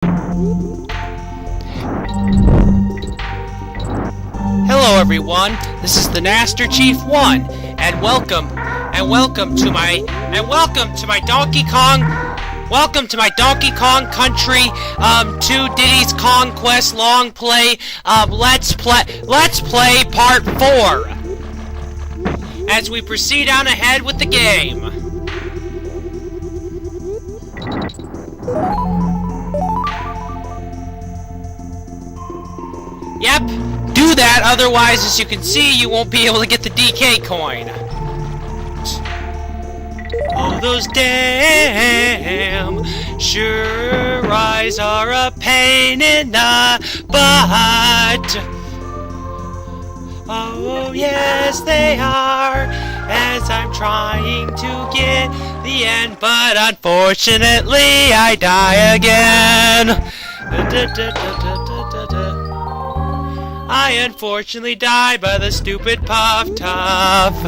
Hello everyone, this is the Master Chief 1, and welcome to my Donkey Kong, Country, 2 Diddy's Conquest Longplay, Let's Play Part 4, as we proceed on ahead with the game. Yep, do that, otherwise, as you can see, you won't be able to get the DK coin. Oh, those damn sure eyes are a pain in the butt. Oh, yes, they are, as I'm trying to get the end, but unfortunately, I die again. I unfortunately die by the stupid Puff Tough.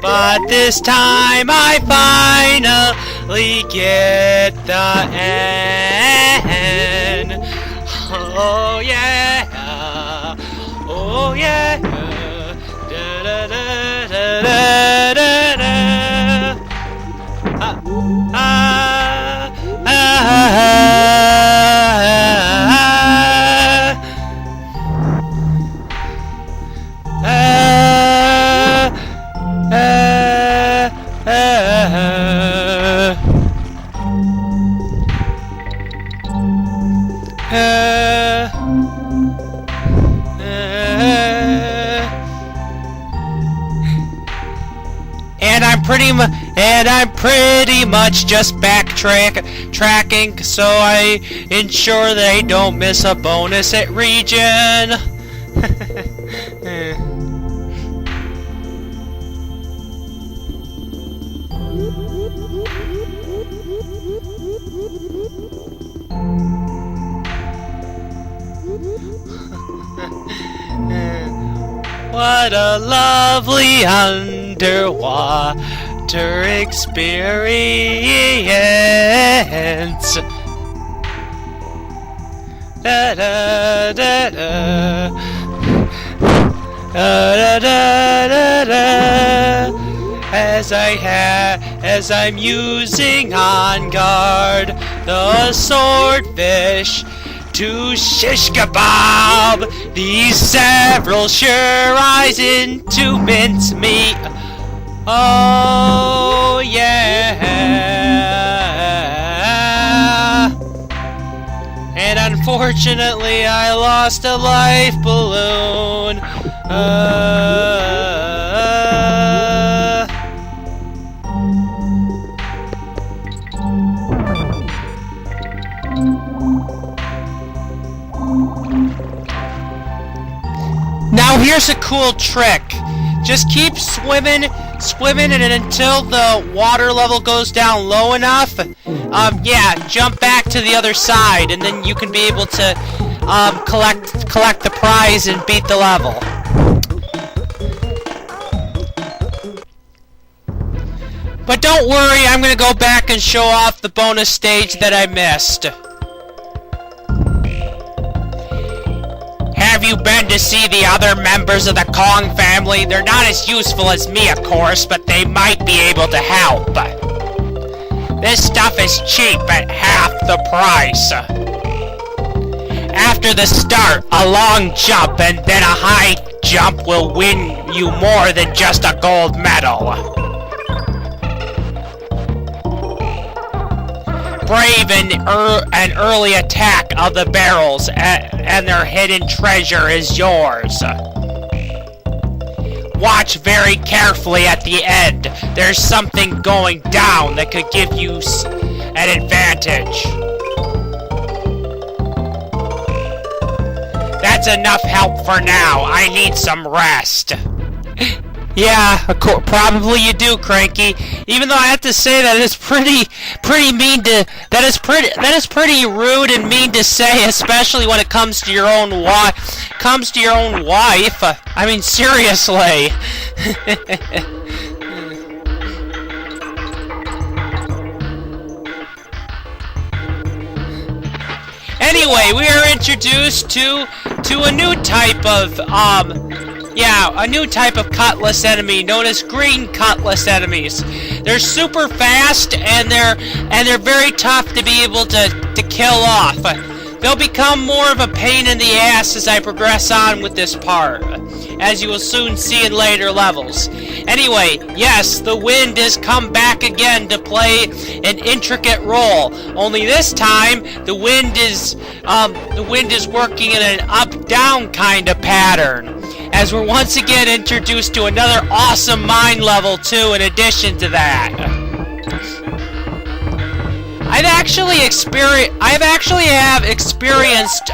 But this time I finally get the end. Oh yeah, oh yeah. Da da da da da da. And I'm pretty much just backtracking, so I ensure they don't miss a bonus at region. What a lovely underwater experience. Da da da da. Da da da da. As I'm using on guard the swordfish to shish kebab these several sure eyes into mincemeat. Oh yeah. And unfortunately I lost a life balloon. Now here's a cool trick. Just keep swimming, and until the water level goes down low enough, yeah, jump back to the other side, and then you can be able to, collect the prize and beat the level. But don't worry, I'm gonna go back and show off the bonus stage that I missed. Have you been to see the other members of the Kong family? They're not as useful as me, of course, but they might be able to help. This stuff is cheap at half the price. After the start, a long jump and then a high jump will win you more than just a gold medal. Brave an early attack of the barrels, and their hidden treasure is yours. Watch very carefully at the end. There's something going down that could give you an advantage. That's enough help for now. I need some rest. Yeah, probably you do, Cranky. Even though I have to say that it's pretty mean to. That is pretty rude and mean to say, especially when it comes to your own wife. I mean, seriously. Anyway, we are introduced to a new type of a new type of Cutlass enemy known as green Cutlass enemies. They're super fast and they're very tough to be able to kill off. They'll become more of a pain in the ass as I progress on with this part, as you will soon see in later levels. Anyway, yes, the wind has come back again to play an intricate role. Only this time, the wind is working in an up-down kind of pattern, as we're once again introduced to another awesome mine level too. In addition to that, I've actually experienced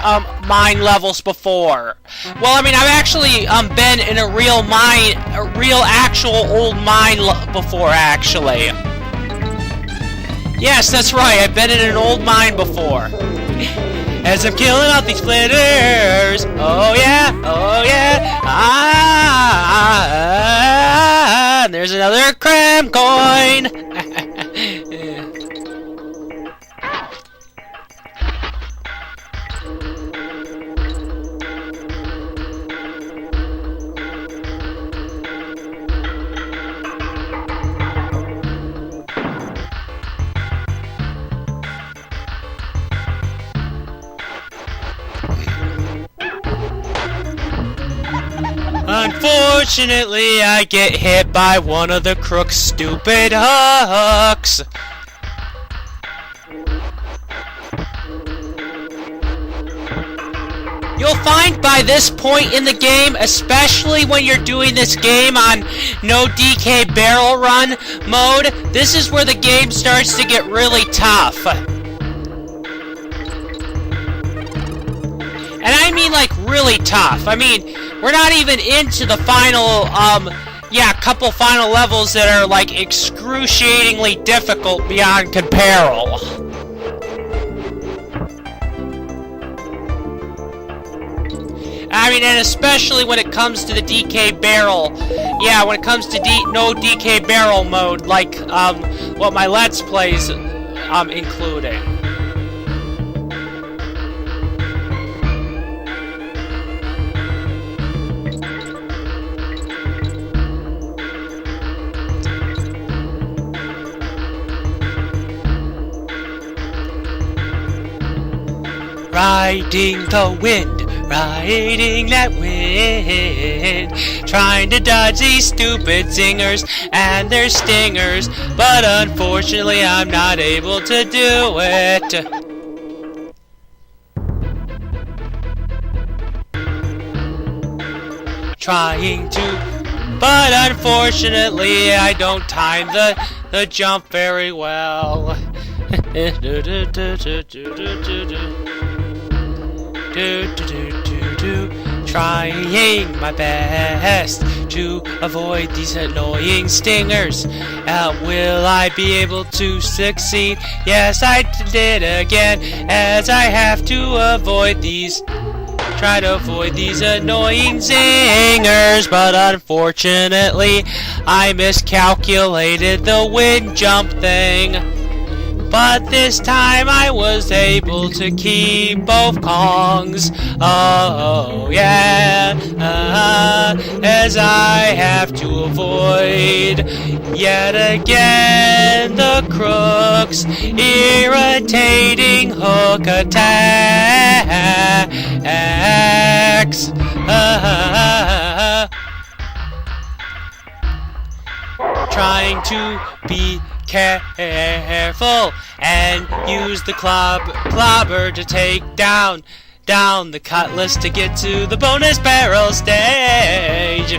mine levels before. Well, I mean, I've actually been in a real actual old mine before, actually. Yes, that's right, I've been in an old mine before. As I'm killing off these splitters, oh yeah, and there's another cram coin. Unfortunately, I get hit by one of the crook's stupid hooks. You'll find by this point in the game, especially when you're doing this game on no DK barrel run mode, this is where the game starts to get really tough. And I mean, like, really tough. I mean, we're not even into the final, couple final levels that are, like, excruciatingly difficult beyond comparable. I mean, and especially when it comes to the DK barrel. Yeah, when it comes to no DK barrel mode, like, what my Let's Plays, including. Riding the wind, riding that wind, trying to dodge these stupid zingers and their stingers, but unfortunately I'm not able to do it. Trying to, but unfortunately I don't time the jump very well. Trying my best to avoid these annoying stingers. Will I be able to succeed? Yes, I did again, as I have to avoid these. Try to avoid these annoying zingers, but unfortunately I miscalculated the wind jump thing. But this time I was able to keep both Kongs. Oh yeah, as I have to avoid yet again the crook's irritating hook attacks. Trying to be careful and use the clobber to take down the Cutlass to get to the bonus barrel stage.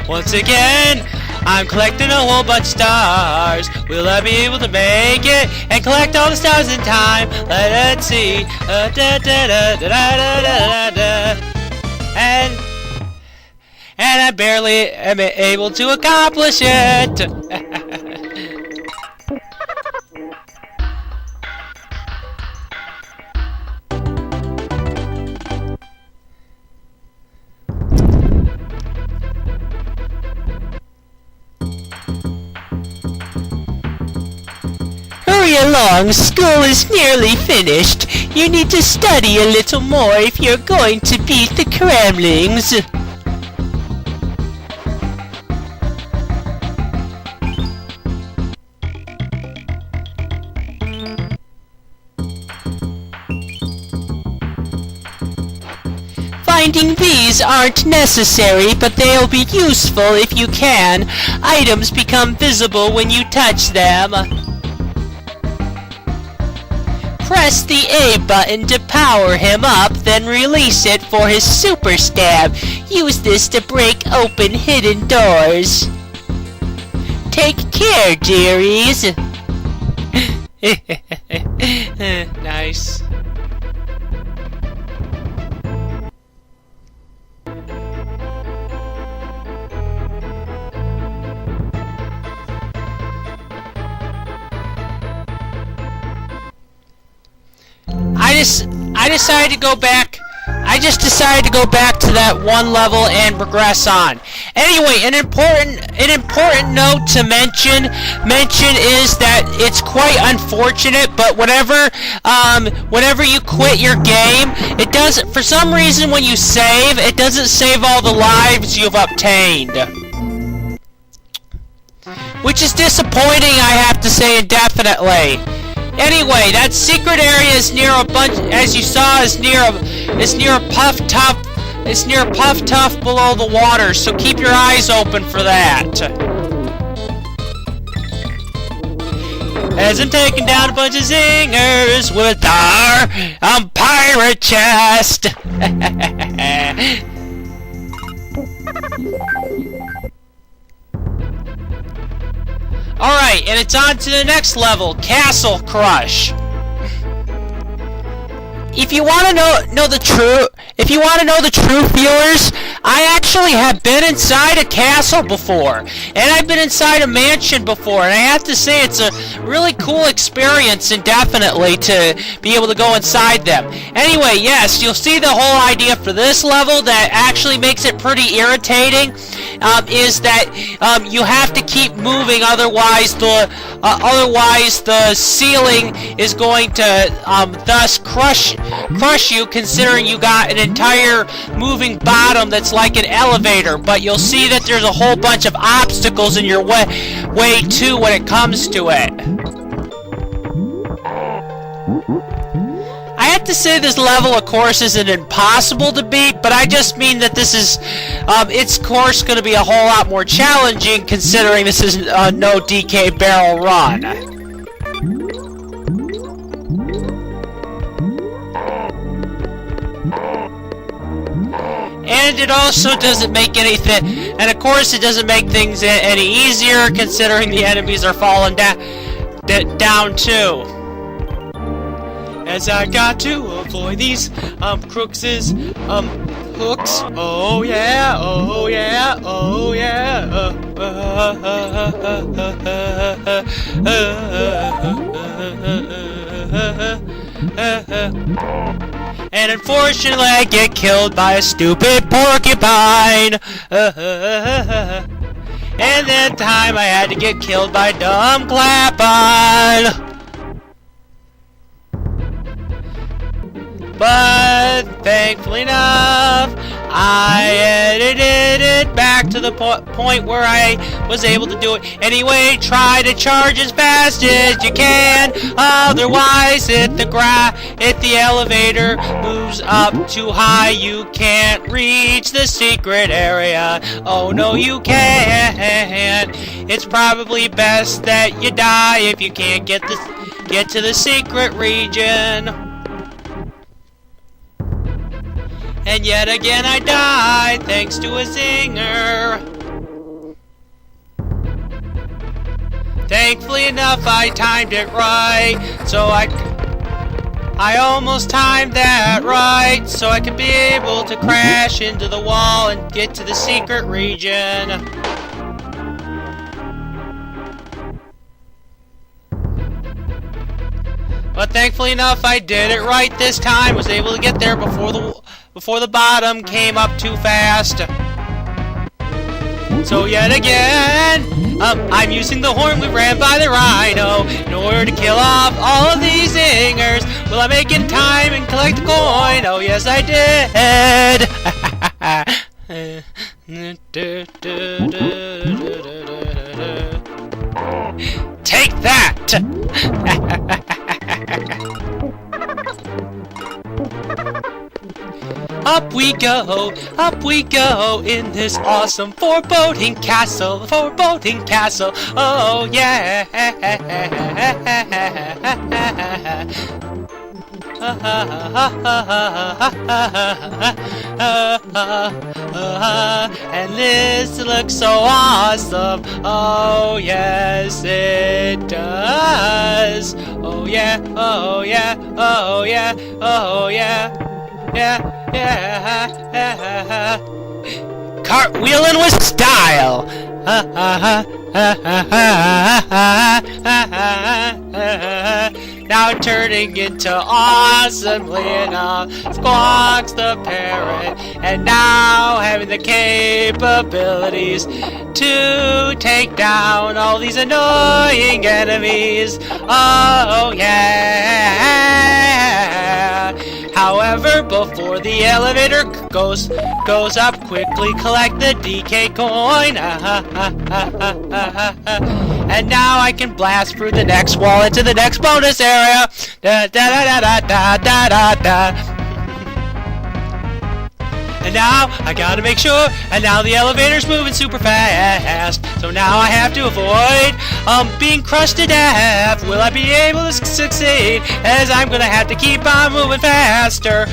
Once again, I'm collecting a whole bunch of stars. Will I be able to make it and collect all the stars in time? Let's see. And I barely am able to accomplish it. Hurry along, school is nearly finished. You need to study a little more if you're going to beat the Kremlings. Finding these aren't necessary, but they'll be useful if you can. Items become visible when you touch them. Press the A button to power him up, then release it for his super stab. Use this to break open hidden doors. Take care, dearies. Nice. I decided to go back. I just decided to go back to that one level and regress on. Anyway, an important note to mention is that it's quite unfortunate, but whenever you quit your game, it doesn't, for some reason when you save, it doesn't save all the lives you've obtained. Which is disappointing, I have to say, indefinitely. Anyway, that secret area is near a bunch, as you saw, is near Puff Tuff below the water, so keep your eyes open for that. As I'm taking down a bunch of zingers with our pirate chest. Alright, and it's on to the next level, Castle Crush. If you want to know the truth, viewers, I actually have been inside a castle before, and I've been inside a mansion before, and I have to say it's a really cool experience, indefinitely, to be able to go inside them. Anyway, yes, you'll see the whole idea for this level that actually makes it pretty irritating, is that you have to keep moving, otherwise the ceiling is going to thus crush you, considering you got an entire moving bottom that's like an elevator. But you'll see that there's a whole bunch of obstacles in your way too when it comes to it. I have to say this level, of course, isn't impossible to beat, but I just mean that this is, its course going to be a whole lot more challenging, considering this is no DK barrel run. And it also doesn't make anything, and of course it doesn't make things any easier, considering the enemies are falling down too. As I got to avoid these crooks' hooks. Oh yeah, oh yeah, oh yeah. And unfortunately I get killed by a stupid porcupine. And that time I had to get killed by a dumb clap-on. But thankfully enough, I edited it back to the point where I was able to do it. Anyway, try to charge as fast as you can, otherwise if the elevator moves up too high, you can't reach the secret area. Oh no, you can't. It's probably best that you die if you can't get to the secret region. And yet again I died, thanks to a zinger. Thankfully enough, I timed it right, so I almost timed that right, so I could be able to crash into the wall and get to the secret region. But thankfully enough, I did it right this time, was able to get there before the bottom came up too fast. So yet again, I'm using the horn we ran by the rhino in order to kill off all of these zingers. Will I make it in time and collect the coin? Oh yes, I did. Take that! Up we go in this awesome foreboding castle, oh yeah. And this looks so awesome, oh yes it does. Oh yeah, oh yeah, oh yeah, oh yeah. Yeah. Cartwheeling with style. Now turning into awesome Lena Squawks the parrot, and now having the capabilities to take down all these annoying enemies. Oh yeah. However, before the elevator goes up, quickly collect the DK coin. And now I can blast through the next wall into the next bonus area. Da da da da da da da da. And now I gotta make sure. And now the elevator's moving super fast. So now I have to avoid being crushed to death. Will I be able to succeed? As I'm gonna have to keep on moving faster,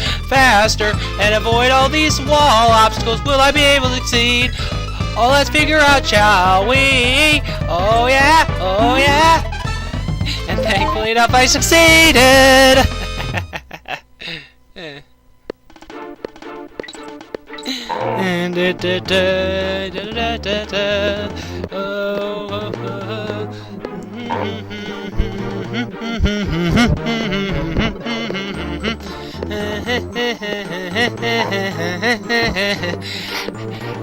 and avoid all these wall obstacles. Will I be able to succeed? Oh, let's figure out, shall we? Oh yeah, oh yeah. And thankfully enough, I succeeded. And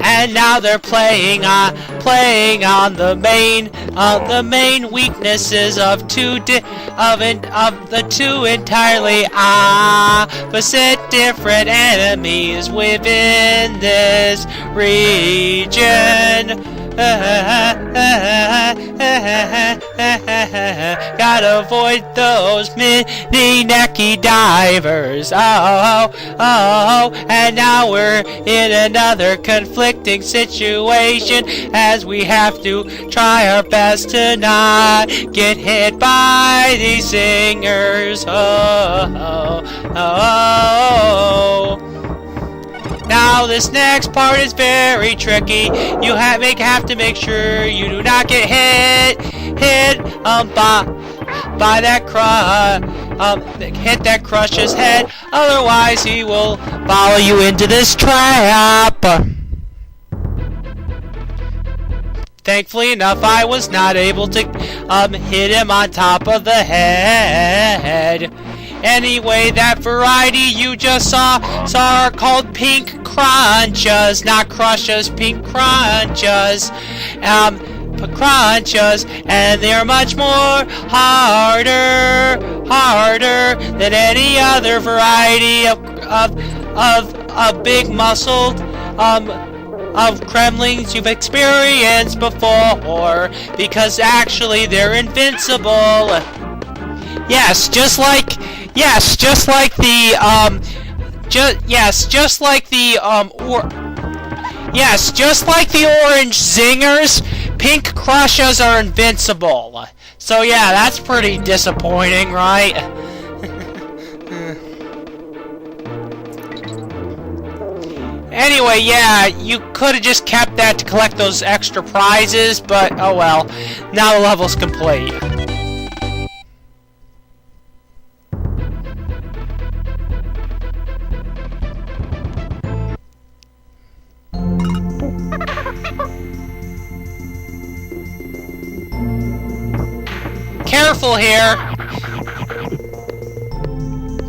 and now they're playing on the main weaknesses of the two entirely opposite different enemies within this region. Gotta avoid those mini necky divers. Oh, and now we're in another conflicting situation as we have to try our best to not get hit by these singers. Oh. Now this next part is very tricky. You have to make sure you do not get hit by that hit that crush's head. Otherwise, he will follow you into this trap. Thankfully enough, I was not able to hit him on top of the head. Anyway, that variety you just saw are called pink crunches, not crushes, pink crunches. Crunches, and they're much more harder than any other variety of big muscled of Kremlings you've experienced before, because actually they're invincible. Yes, just like the orange zingers, pink crushes are invincible. So yeah, that's pretty disappointing, right? Anyway, yeah, you could have just kept that to collect those extra prizes, but oh well. Now the level's complete. Careful here.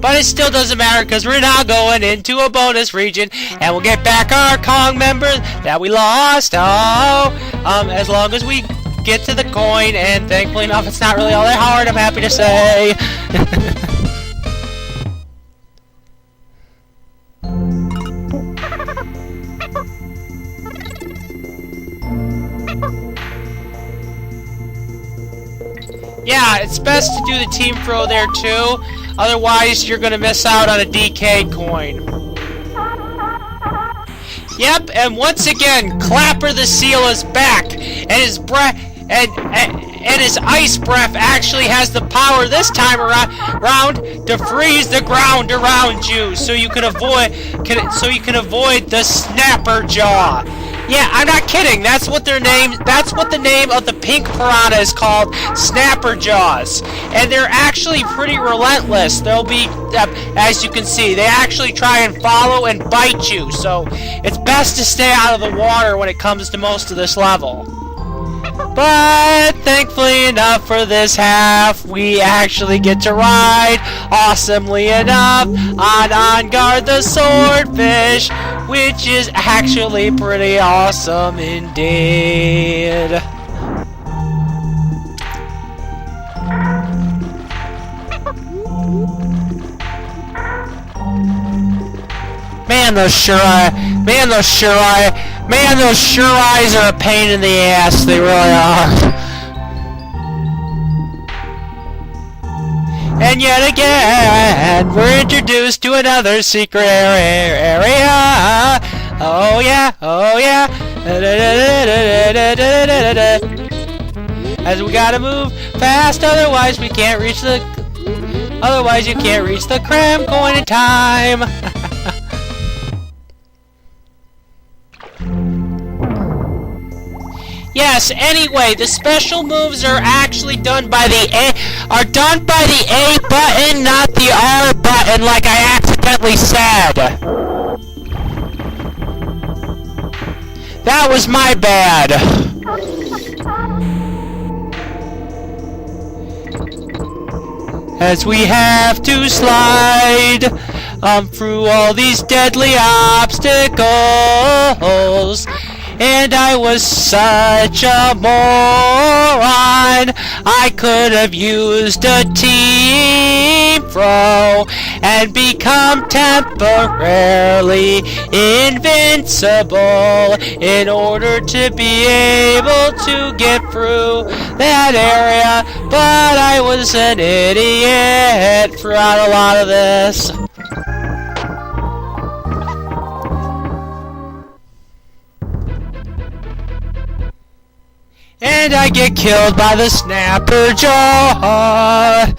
But it still doesn't matter because we're now going into a bonus region and we'll get back our Kong members that we lost. As long as we get to the coin, and thankfully enough, it's not really all that hard, I'm happy to say. Yeah, it's best to do the team throw there too, otherwise you're gonna miss out on a DK coin. Yep, and once again, Clapper the Seal is back, and his breath and his ice breath actually has the power this time around to freeze the ground around you, so you can avoid the snapper jaw. Yeah, I'm not kidding. That's what the name of the pink piranha is called, snapper jaws. And they're actually pretty relentless. They'll be, as you can see, they actually try and follow and bite you. So it's best to stay out of the water when it comes to most of this level. But thankfully enough for this half, we actually get to ride, awesomely enough, on Guard the Swordfish, which is actually pretty awesome indeed. Man, those sure eyes are a pain in the ass. They really are. And yet again, we're introduced to another secret area. Oh yeah, oh yeah. As we gotta move fast, otherwise you can't reach the cram coin in time. Yes, anyway, the special moves are actually done by the A button, not the R button like I accidentally said. That was my bad. As we have to slide through all these deadly obstacles. And I was such a moron, I could have used a team throw and become temporarily invincible in order to be able to get through that area, but I was an idiot throughout a lot of this. And I get killed by the snapper jaw.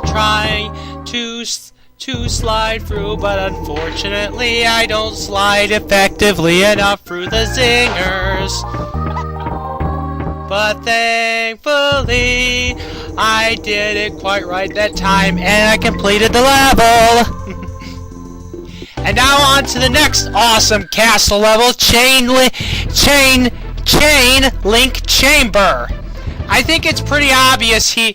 Trying to slide through, but unfortunately I don't slide effectively enough through the zingers. But thankfully I did it quite right that time and I completed the level. And now on to the next awesome castle level, Chain Link Chamber. I think it's pretty obvious here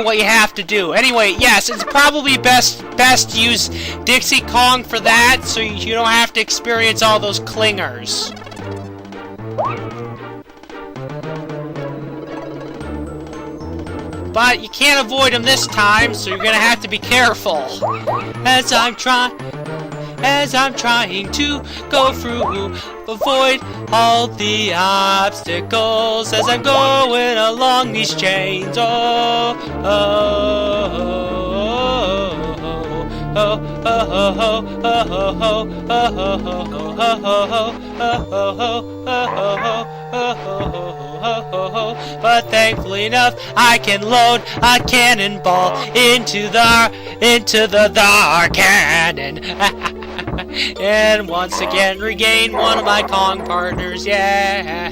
what you have to do. Anyway, yes, it's probably best to use Dixie Kong for that, so you don't have to experience all those clingers. But you can't avoid them this time, so you're gonna have to be careful. As I'm trying to go through, avoid all the obstacles as I'm going along these chains. Oh, oh, oh, oh, oh, oh. But thankfully enough, I can load a cannonball into the cannon. And once again regain one of my Kong partners, yeah.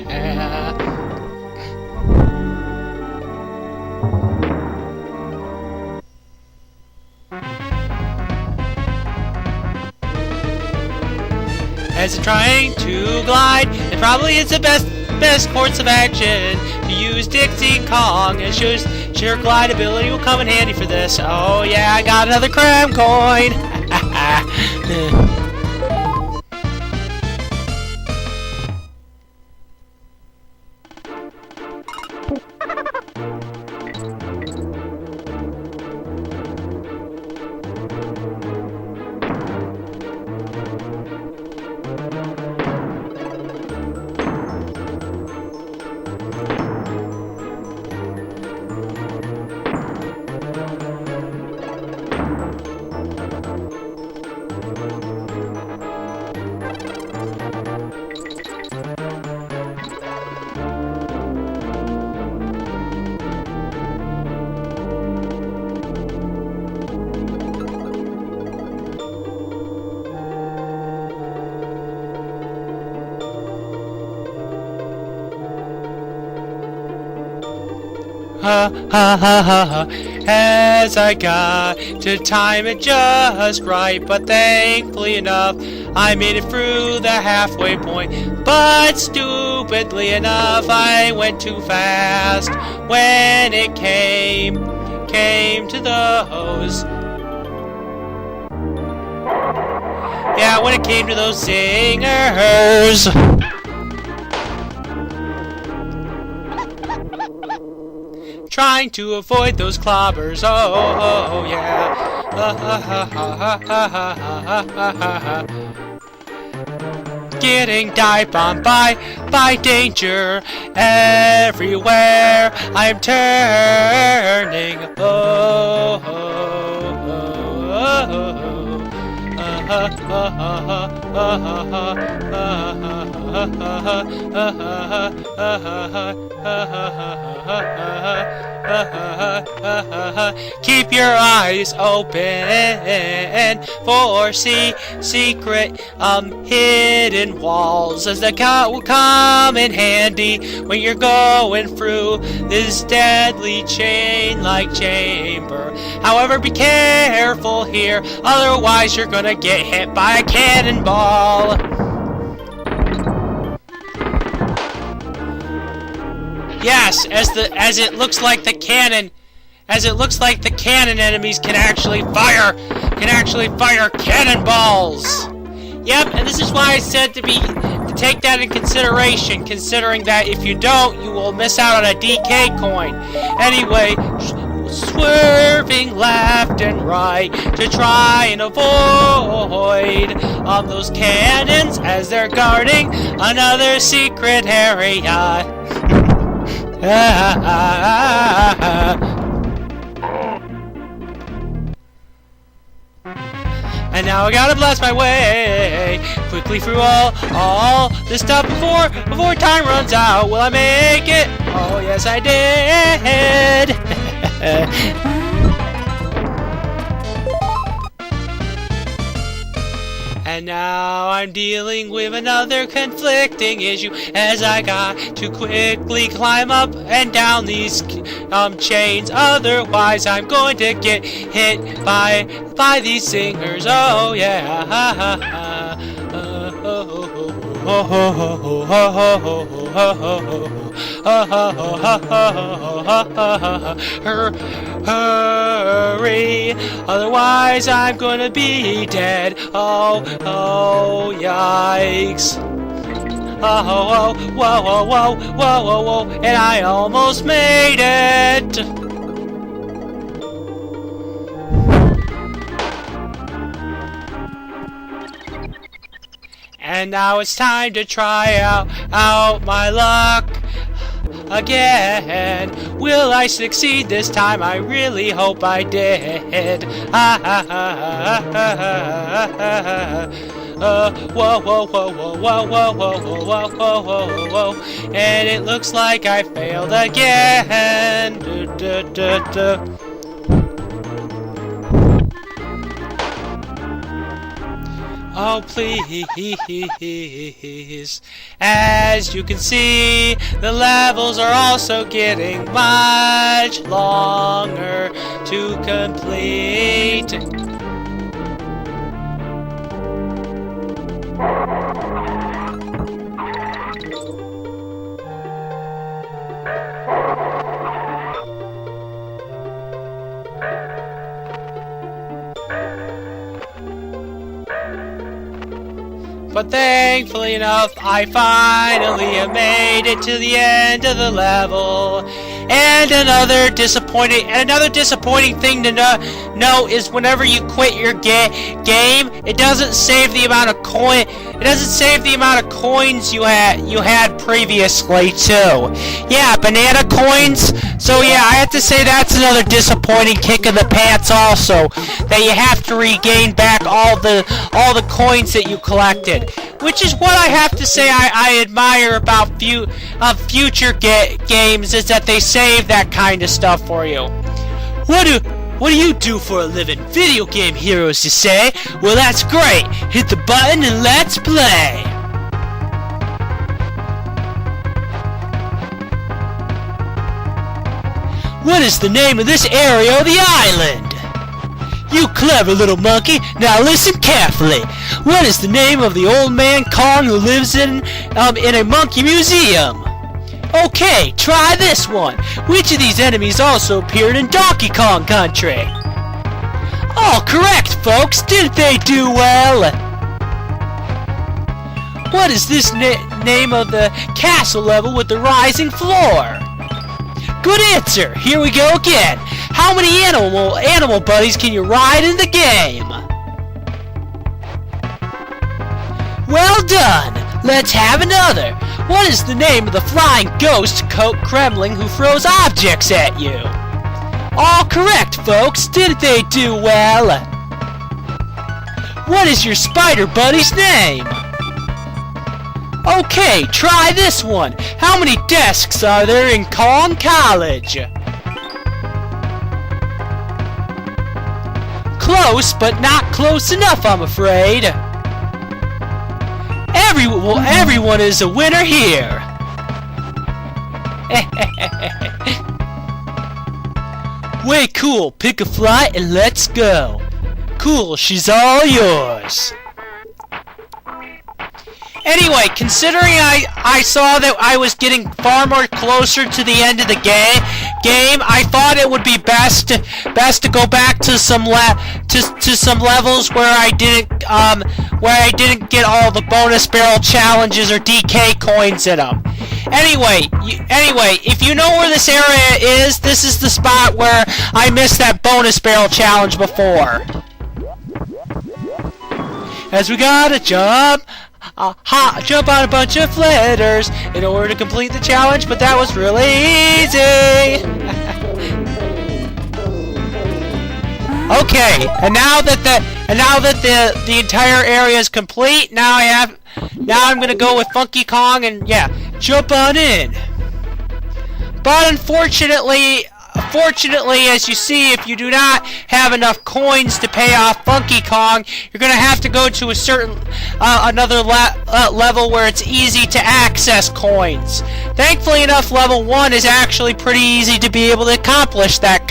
as I'm trying to glide. It probably is the best course of action to use Dixie Kong, and sure glide ability will come in handy for this. Oh yeah, I got another cram coin. As I got to time it just right, but thankfully enough, I made it through the halfway point. But stupidly enough, I went too fast when it came to those. Yeah, when it came to those singers. Trying to avoid those clobbers, oh yeah. Getting dive bombed by danger everywhere I'm turning. Keep your eyes open for secret hidden walls, as they will come in handy when you're going through this deadly chain-like chamber. However, be careful here, otherwise you're gonna get hit by a cannonball. Yes, as it looks like the cannon enemies can actually fire cannonballs. Yep, and this is why I said to take that in consideration, considering that if you don't, you will miss out on a DK coin. Anyway, swerving left and right to try and avoid those cannons as they're guarding another secret area. And now I gotta blast my way quickly through all this stuff before time runs out. Will I make it? Oh yes, I did. And now I'm dealing with another conflicting issue, as I got to quickly climb up and down these chains. Otherwise, I'm going to get hit by these singers. Oh yeah. Hurry, otherwise I'm gonna be dead. Oh, yikes. Whoa, and I almost made it. And now it's time to try out my luck again. Will I succeed this time? I really hope I did. Whoa. And it looks like I failed again. Oh, please. As you can see, the levels are also getting much longer to complete. But thankfully enough, I finally made it to the end of the level. And another disappointing thing to know is whenever you quit your game, it doesn't save the amount of coin. It doesn't save the amount of coins you had previously too. Yeah, banana coins. So yeah, I have to say that's another disappointing kick in the pants also, that you have to regain back all the coins that you collected. Which is what I have to say I admire about future games, is that they save that kind of stuff for you. What do you do for a living? Video game heroes, you say? Well, that's great. Hit the button and let's play. What is the name of this area of the island? You clever little monkey, now listen carefully. What is the name of the old man Kong who lives in a monkey museum? Okay, try this one. Which of these enemies also appeared in Donkey Kong Country? All correct, folks. Didn't they do well? What is this name of the castle level with the rising floor? Good answer. Here we go again. How many animal buddies can you ride in the game? Well done. Let's have another. What is the name of the flying ghost Kremling who throws objects at you? All correct, folks. Didn't they do well? What is your spider buddy's name? Okay, try this one. How many desks are there in Kong College? Close, but not close enough, I'm afraid. Everyone is a winner here. Way cool. Pick a flight and let's go. Cool, she's all yours. Anyway, considering I saw that I was getting far more closer to the end of the game, I thought it would be best to go back to some levels where I didn't get all the bonus barrel challenges or DK coins in them. Anyway, if you know where this area is, this is the spot where I missed that bonus barrel challenge before. As we gotta jump on a bunch of letters in order to complete the challenge, but that was really easy. Okay, and now that the entire area is complete, now I'm gonna go with Funky Kong and yeah, jump on in. But unfortunately, as you see, if you do not have enough coins to pay off Funky Kong, you're going to have to go to a certain another level where it's easy to access coins. Thankfully enough, level 1 is actually pretty easy to be able to accomplish that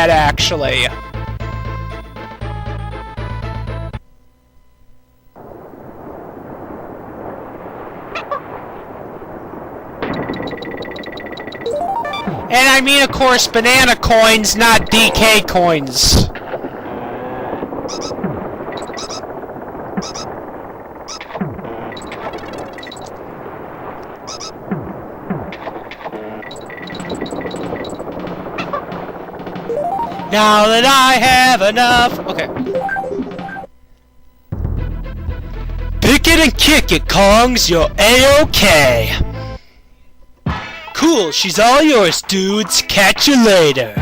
actually. And I mean, of course, banana coins, not DK coins. Now that I have enough... Okay. Pick it and kick it, Kongs. You're A-OK. Cool, she's all yours, dudes. Catch you later.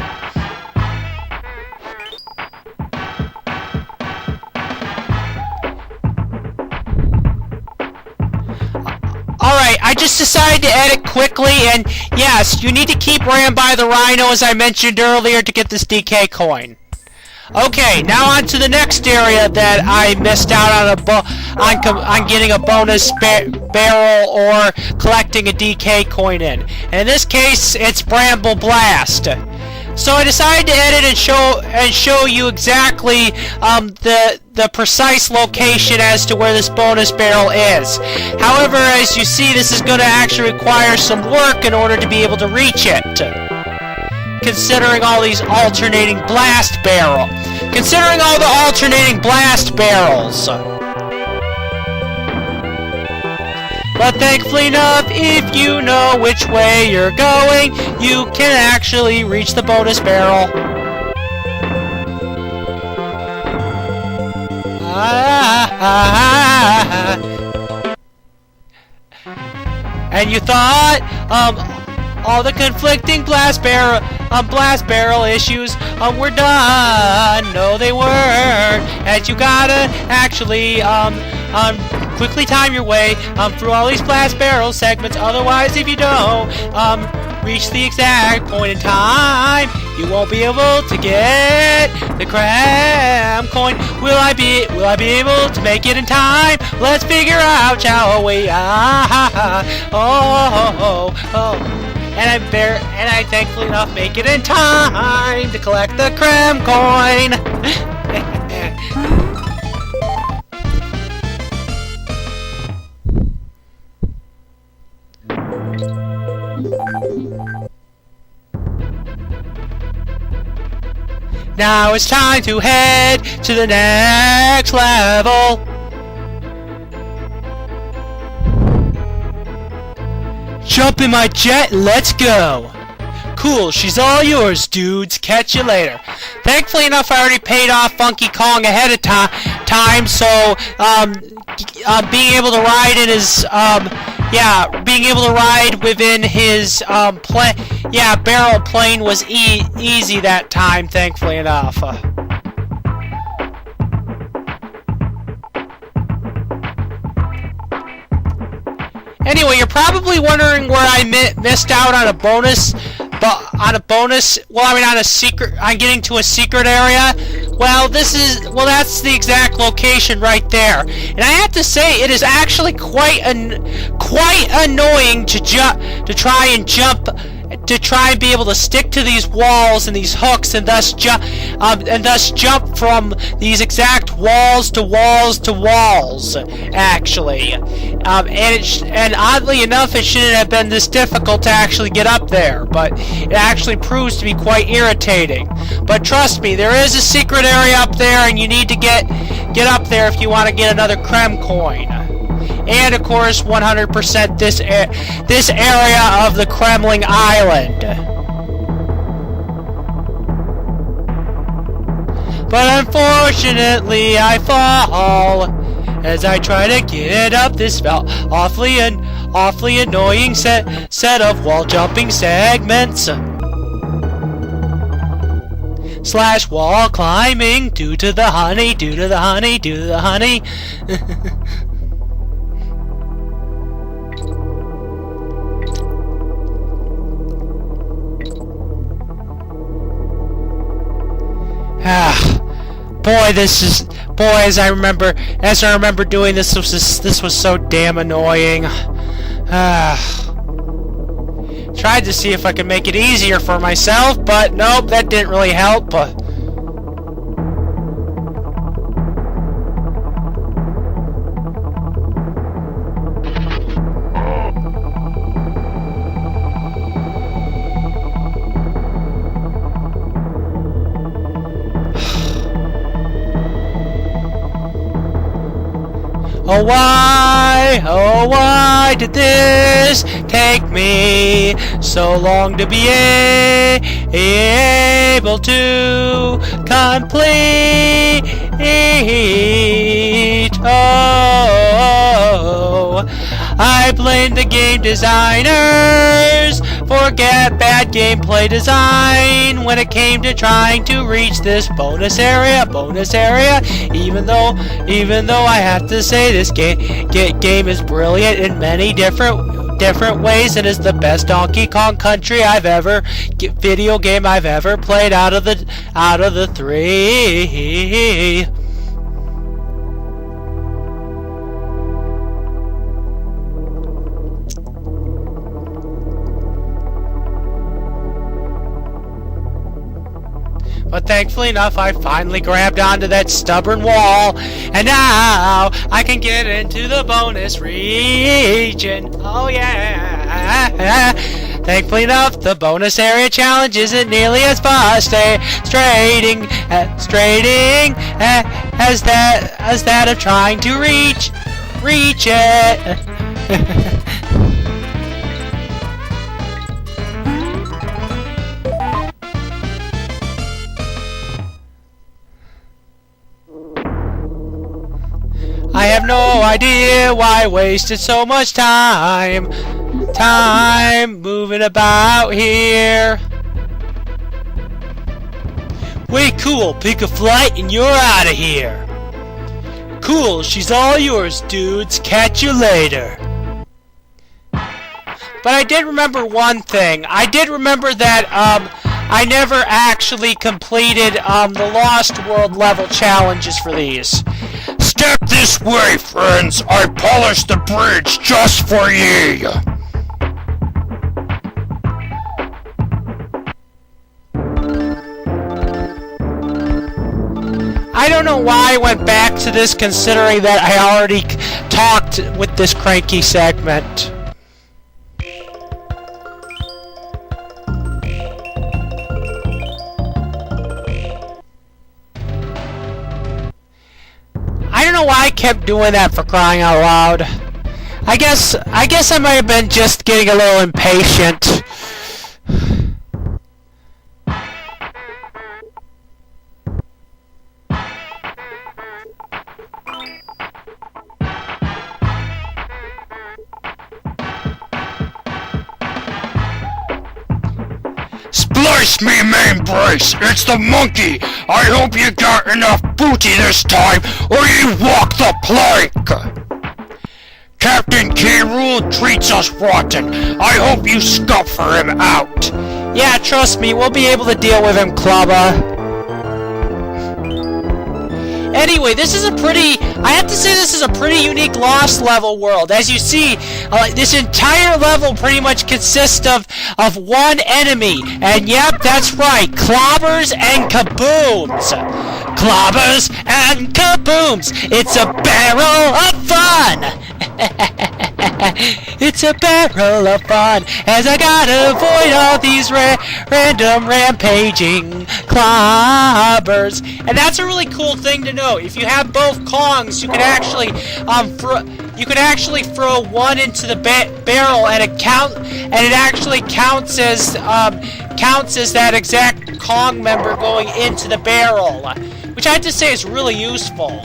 Alright, I just decided to edit quickly, and yes, you need to keep running by the rhino as I mentioned earlier to get this DK coin. Okay, now on to the next area that I missed out on getting a bonus barrel or collecting a DK coin in. And in this case, it's Bramble Blast. So I decided to edit and show you exactly the precise location as to where this bonus barrel is. However, as you see, this is going to actually require some work in order to be able to reach it. Considering all these alternating blast barrels. But thankfully enough, if you know which way you're going, you can actually reach the bonus barrel. And you thought, all the conflicting blast barrel issues, were done. No, they weren't. And you gotta actually, quickly time your way, through all these blast barrel segments. Otherwise, if you don't, reach the exact point in time, you won't be able to get the cram coin. Will I be able to make it in time? Let's figure out, shall we? And I thankfully enough make it in time to collect the cram coin. Now it's time to head to the next level. Jump in my jet, let's go. Cool, she's all yours, dudes. Catch you later. Thankfully enough, I already paid off Funky Kong ahead of time, so being able to ride in his being able to ride within his barrel plane was easy that time, thankfully enough. Anyway, you're probably wondering where I missed out on a bonus, on a secret, on getting to a secret area. Well, that's the exact location right there. And I have to say, it is actually quite annoying to try and be able to stick to these walls and these hooks, and thus jump from these exact walls to walls. Actually, and oddly enough, it shouldn't have been this difficult to actually get up there, but it actually proves to be quite irritating. But trust me, there is a secret area up there, and you need to get up there if you want to get another Krem coin. And of course, 100% this area of the Kremling Island. But unfortunately, I fall as I try to get up this awfully annoying set of wall jumping segments. / wall climbing due to the honey. As I remember doing this was so damn annoying. Tried to see if I could make it easier for myself, but nope, that didn't really help. Oh why did this take me so long to be able to complete? Oh, I blame the game designers for bad gameplay design when it came to trying to reach this bonus area. Even though I have to say this game is brilliant in many different ways, and is the best Donkey Kong Country video game I've ever played out of the three. But thankfully enough, I finally grabbed onto that stubborn wall, and now I can get into the bonus region. Oh yeah! Thankfully enough, the bonus area challenge isn't nearly as frustrating as that of trying to reach it. I have no idea why I wasted so much time moving about here. Way cool, pick a flight and you're out of here. Cool, she's all yours, dudes. Catch you later. But I did remember one thing. I did remember that I never actually completed the Lost World level challenges for these. Step this way, friends. I polished the bridge just for ye. I don't know why I went back to this, considering that I already talked with this cranky segment. I don't know why I kept doing that, for crying out loud. I guess I might have been just getting a little impatient. Splice me, main brace. It's the monkey. I hope you got enough booty this time, or you walk the plank. Captain K. Rool treats us rotten. I hope you scupper him out. Yeah, trust me, we'll be able to deal with him, Clubba. Anyway, this is I have to say this is a pretty unique Lost level world. As you see, this entire level pretty much consists of one enemy. And yep, that's right, clobbers and kabooms. Clobbers and kabooms. It's a barrel of fun. It's a barrel of fun, as I gotta avoid all these random rampaging clobbers. And that's a really cool thing to know. If you have both Kongs, you can actually throw one into the barrel, and it actually counts as that exact Kong member going into the barrel, which I have to say is really useful.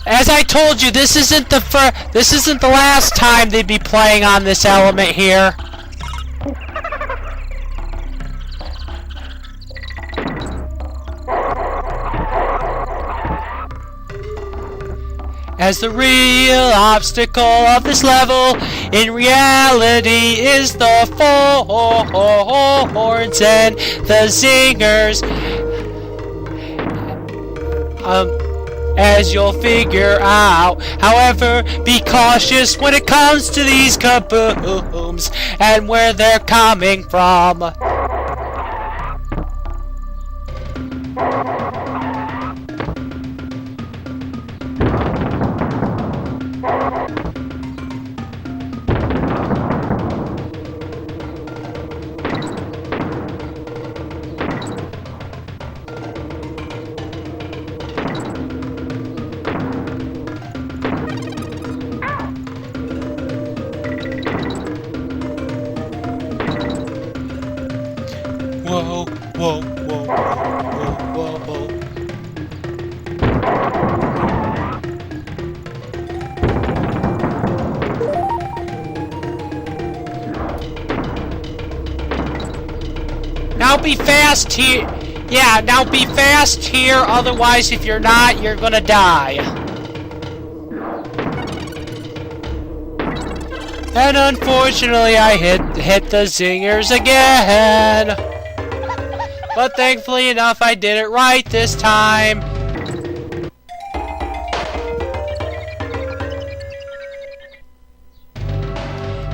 As I told you, this isn't the last time they'd be playing on this element here. As the real obstacle of this level, in reality, is the horns and the zingers. As you'll figure out. However, be cautious when it comes to these kabooms and where they're coming from. Whoa, whoa, whoa, whoa, whoa, whoa. Now be fast here. Yeah, now be fast here, otherwise if you're not, you're gonna die. And unfortunately I hit the zingers again. But thankfully enough, I did it right this time.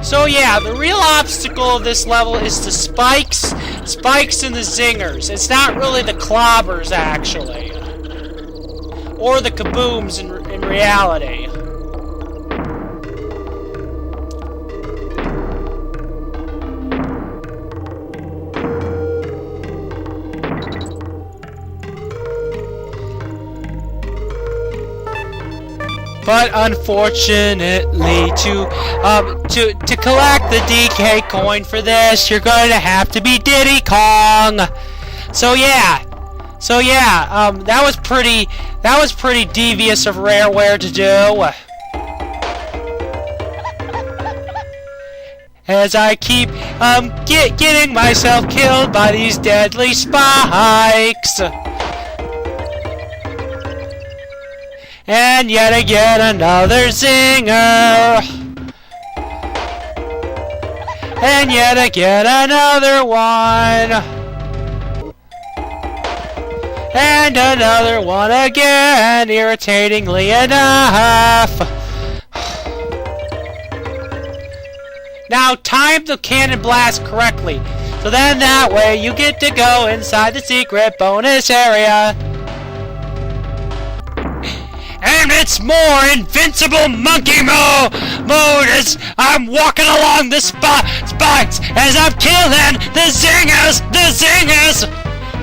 So yeah, the real obstacle of this level is the spikes and the zingers. It's not really the clobbers, actually. or the kabooms in reality. But unfortunately, to collect the DK coin for this, you're going to have to be Diddy Kong. So yeah, that was pretty devious of Rareware to do. As I keep getting myself killed by these deadly spikes. And yet again another zinger. And yet again another one. And another one again, irritatingly enough. Now time the cannon blast correctly. So then that way you get to go inside the secret bonus area. And it's more invincible monkey mode as I'm walking along the spikes as I'm killing the zingers,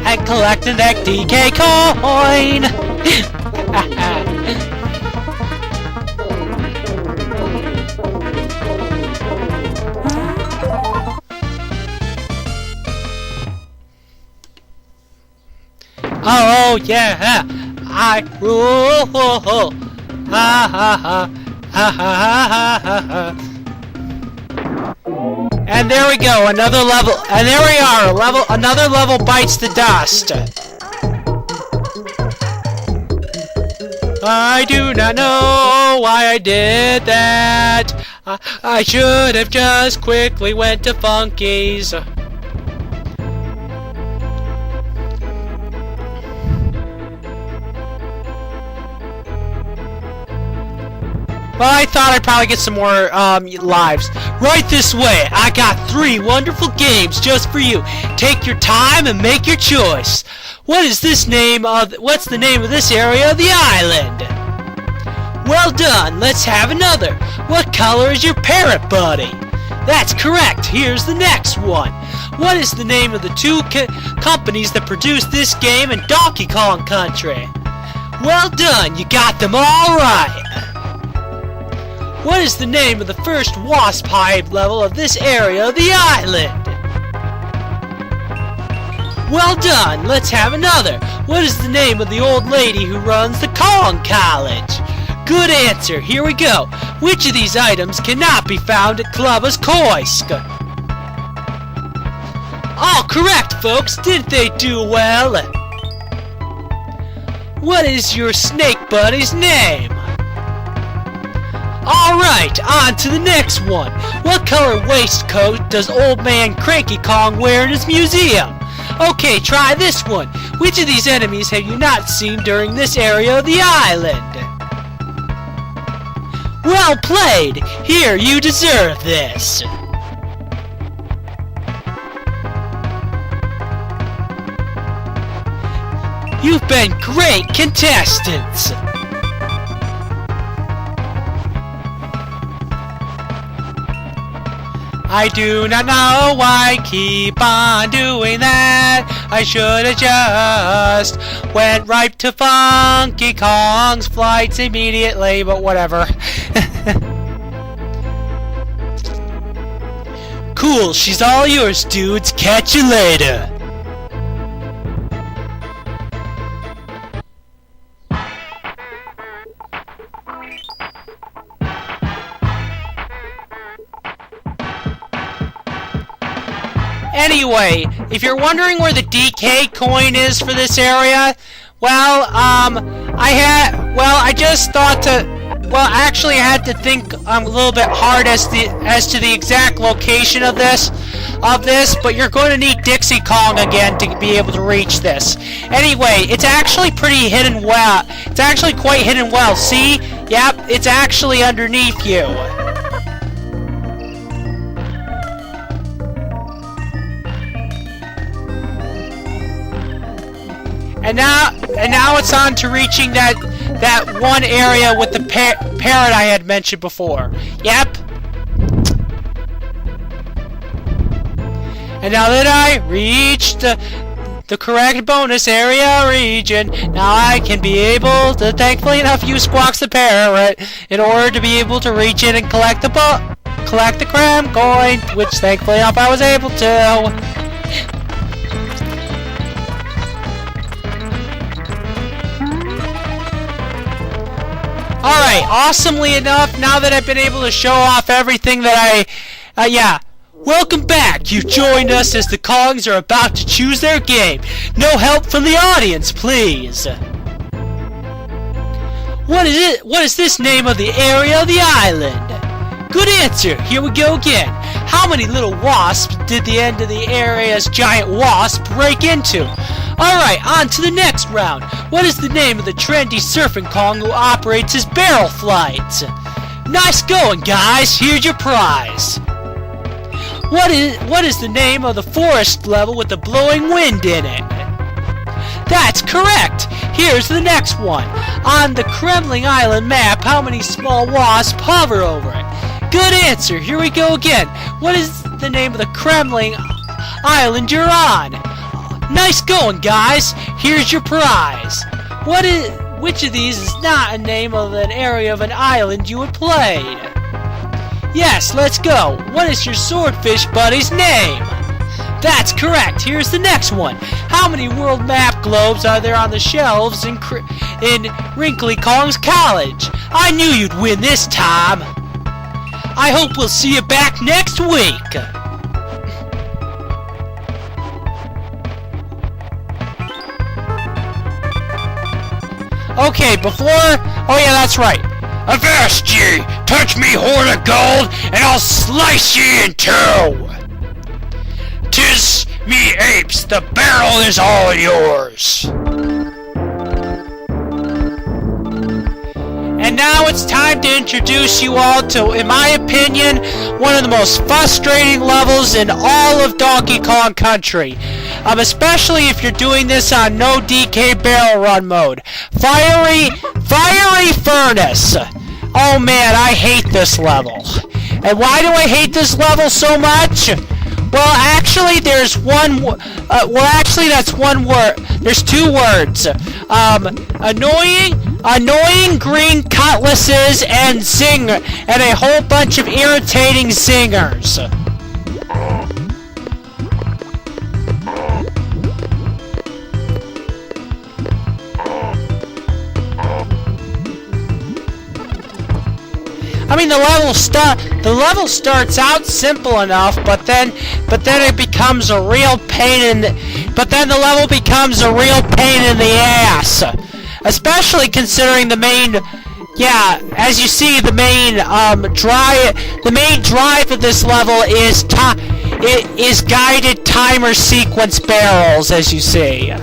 and collecting that DK coin. Oh yeah. I rule. Ha ha ha ha ha ha. And there we go, another level. And there we are, another level bites the dust. I do not know why I did that. I should have just quickly went to Funky's. Well, I thought I'd probably get some more lives. Right this way. I got 3 wonderful games just for you. Take your time and make your choice. What's the name of this area of the island? Well done. Let's have another. What color is your parrot buddy? That's correct. Here's the next one. What is the name of the 2 companies that produced this game in Donkey Kong Country? Well done. You got them all right. What is the name of the first wasp hive level of this area of the island? Well done, let's have another. What is the name of the old lady who runs the Kong College? Good answer, here we go. Which of these items cannot be found at Klubba's Koisk? All correct, folks, didn't they do well? What is your snake buddy's name? Alright, on to the next one. What color waistcoat does old man Cranky Kong wear in his museum? Okay, try this one. Which of these enemies have you not seen during this area of the island? Well played! Here, you deserve this. You've been great contestants. I do not know why I keep on doing that. I should have just went right to Funky Kong's flights immediately, but whatever. Cool, she's all yours, dudes. Catch you later. Anyway, if you're wondering where the DK coin is for this area, well, I just thought I had to think a little bit hard as to the exact location of this, but you're going to need Dixie Kong again to be able to reach this. Anyway, it's actually pretty hidden well. It's actually quite hidden well. See? Yep, it's actually underneath you. And now it's on to reaching that that one area with the parrot I had mentioned before. Yep. And now that I reached the correct bonus area region, now I can be able to, thankfully enough, use Squawks the Parrot in order to be able to reach it and collect the cram coin, which thankfully enough I was able to. Alright, awesomely enough, now that I've been able to show off everything that yeah. Welcome back! You joined us as the Kongs are about to choose their game. No help from the audience, please! What is this name of the area of the island? Good answer! Here we go again. How many little wasps did the end of the area's giant wasp break into? Alright, on to the next round. What is the name of the trendy surfing Kong who operates his barrel flight? Nice going, guys! Here's your prize! What is the name of the forest level with the blowing wind in it? That's correct! Here's the next one. On the Kremling Island map, how many small wasps hover over it? Good answer! Here we go again. What is the name of the Kremling Island you're on? Nice going, guys! Here's your prize. Which of these is not a name of an area of an island you would play? Yes, let's go. What is your swordfish buddy's name? That's correct. Here's the next one. How many world map globes are there on the shelves in Wrinkly Kong's college? I knew you'd win this time. I hope we'll see you back next week. Okay, oh yeah, that's right. Avast ye! Touch me horn of gold, and I'll slice ye in two! 'Tis me apes, the barrel is all yours! And now it's time to introduce you all to, in my opinion, one of the most frustrating levels in all of Donkey Kong Country. Especially if you're doing this on no DK barrel run mode. Fiery Furnace. Oh man, I hate this level. And why do I hate this level so much? Well, actually, that's one word. There's two words. Annoying green cutlasses and a whole bunch of irritating zingers. I mean, the level starts out simple enough, but then it becomes a real pain but then the level becomes a real pain in the ass. Especially considering the main, as you see, the main drive of this level is guided timer sequence barrels, as you see.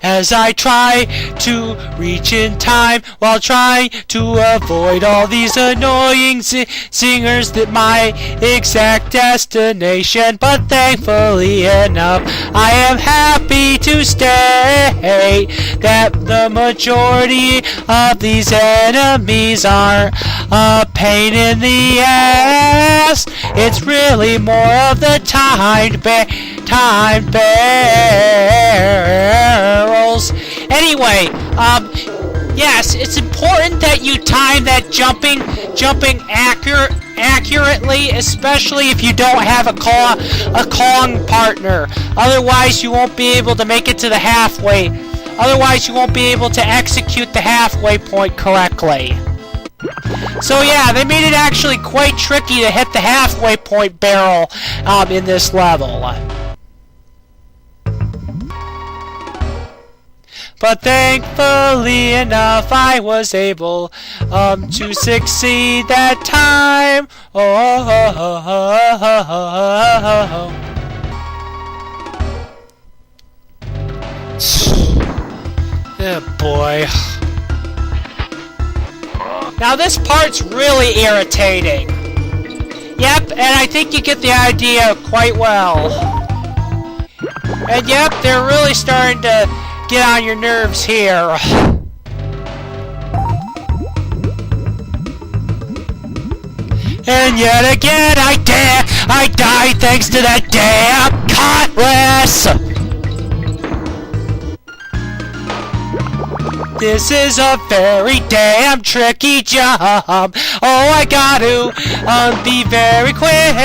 As I try to reach in time while trying to avoid all these annoying singers that my exact destination. But thankfully enough, I am happy to state that the majority of these enemies are a pain in the ass. It's really more of the timed barrels. Anyway, yes, it's important that you time that jumping accurately, especially if you don't have a Kong partner. Otherwise, you won't be able to make it to the halfway. Otherwise, you won't be able to execute the halfway point correctly. So yeah, they made it actually quite tricky to hit the halfway point barrel in this level. But thankfully enough, I was able to succeed that time. Oh boy. Now this part's really irritating. Yep, and I think you get the idea quite well. And yep, they're really starting to get on your nerves here. And yet again, I die thanks to that damn cutlass! This is a very damn tricky job. Oh, I got to be very quick.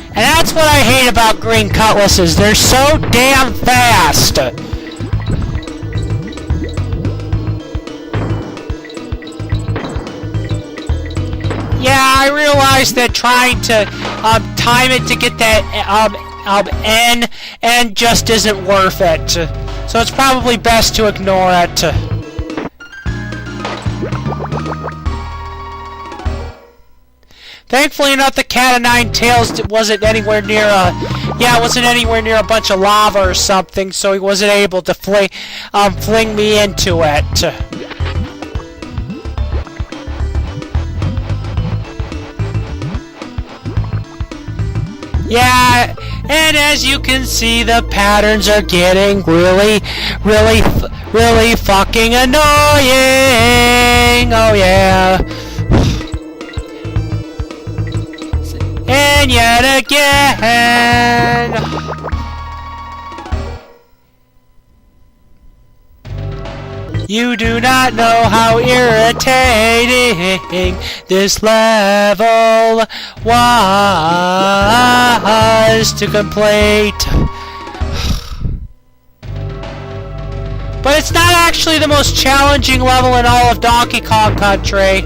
And that's what I hate about green cutlasses. They're so damn fast. Yeah, I realized that trying to time it to get that N just isn't worth it. So it's probably best to ignore it. Thankfully enough, the cat of nine tails wasn't anywhere near a bunch of lava or something, so he wasn't able to fling me into it. Yeah, and as you can see, the patterns are getting really fucking annoying. Oh yeah. And yet again. You do not know how irritating this level was to complete. But it's not actually the most challenging level in all of Donkey Kong Country.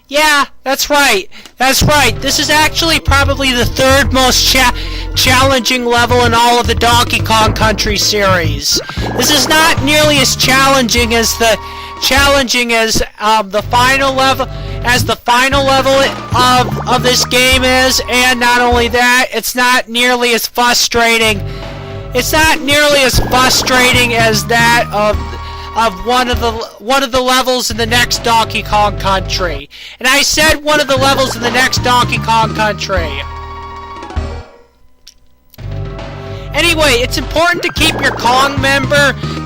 Yeah, that's right. That's right. This is actually probably the third most challenging level in all of the Donkey Kong Country series. This is not nearly as challenging as the final level of this game is, and not only that, it's not nearly as frustrating. It's not nearly as frustrating as that of one of the levels in the next Donkey Kong Country. And I said one of the levels in the next Donkey Kong Country. Anyway, it's important to keep your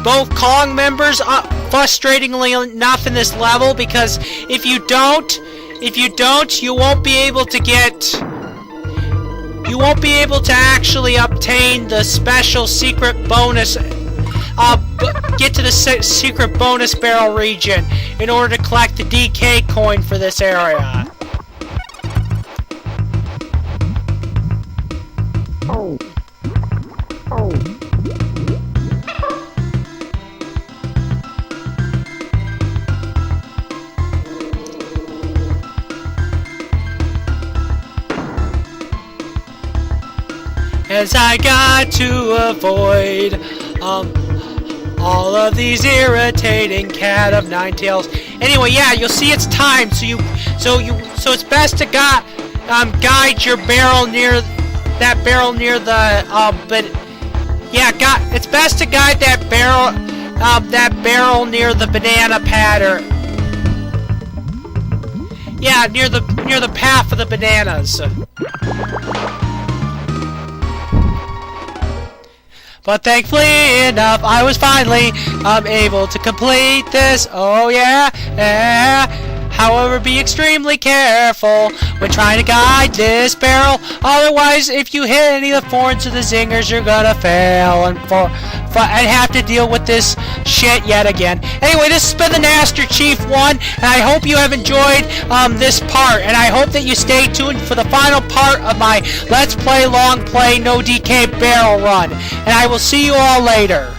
both Kong members frustratingly enough in this level, because if you don't, you won't be able to actually obtain the special secret bonus. Get to the secret bonus barrel region in order to collect the DK coin for this area. As I got to avoid all of these irritating cat of nine tails. Anyway, yeah, you'll see it's time. So it's best to guide your barrel near the it's best to guide that barrel near the banana pattern. Yeah, near the path of the bananas. But thankfully enough, I was finally able to complete this. Oh yeah. However, be extremely careful when trying to guide this barrel. Otherwise, if you hit any of the thorns or the zingers, you're gonna fail and have to deal with this shit yet again. Anyway, this has been the Master Chief 1, and I hope you have enjoyed this part, and I hope that you stay tuned for the final part of my Let's Play Long Play No DK Barrel Run. And I will see you all later.